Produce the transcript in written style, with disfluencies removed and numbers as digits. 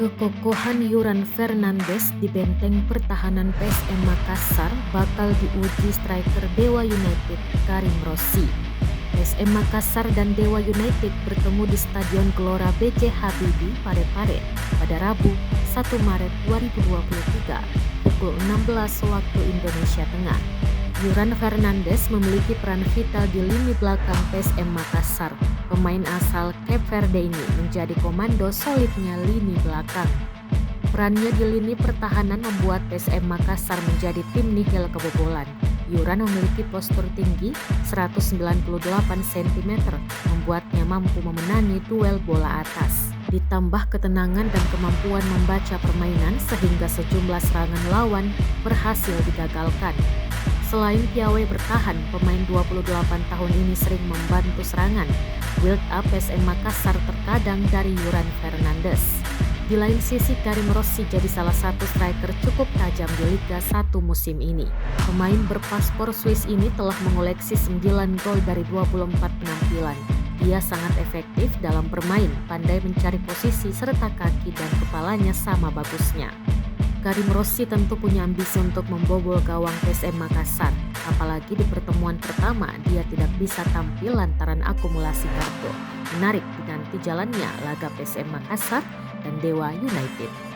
Kekokohan Yuran Fernandes di benteng pertahanan PSM Makassar bakal diuji striker Dewa United Karim Rossi. PSM Makassar dan Dewa United bertemu di Stadion Gelora B.J. Habibie Parepare pada Rabu 1 Maret 2023 pukul 16 waktu Indonesia Tengah. Yuran Fernandes memiliki peran vital di lini belakang PSM Makassar. Pemain asal Cape Verde ini menjadi komando solidnya lini belakang. Perannya di lini pertahanan membuat PSM Makassar menjadi tim nihil kebobolan. Yuran memiliki postur tinggi 198 cm, membuatnya mampu memenangi duel bola atas. Ditambah ketenangan dan kemampuan membaca permainan sehingga sejumlah serangan lawan berhasil digagalkan. Selain piawai bertahan, pemain 28 tahun ini sering membantu serangan. Build up PSM Makassar terkadang dari Yuran Fernandes. Di lain sisi, Karim Rossi jadi salah satu striker cukup tajam di Liga 1 musim ini. Pemain berpaspor Swiss ini telah mengoleksi 9 gol dari 24 penampilan. Dia sangat efektif dalam bermain, pandai mencari posisi serta kaki dan kepalanya sama bagusnya. Karim Rossi tentu punya ambisi untuk membobol gawang PSM Makassar, apalagi di pertemuan pertama dia tidak bisa tampil lantaran akumulasi kartu. Menarik dinanti jalannya laga PSM Makassar dan Dewa United.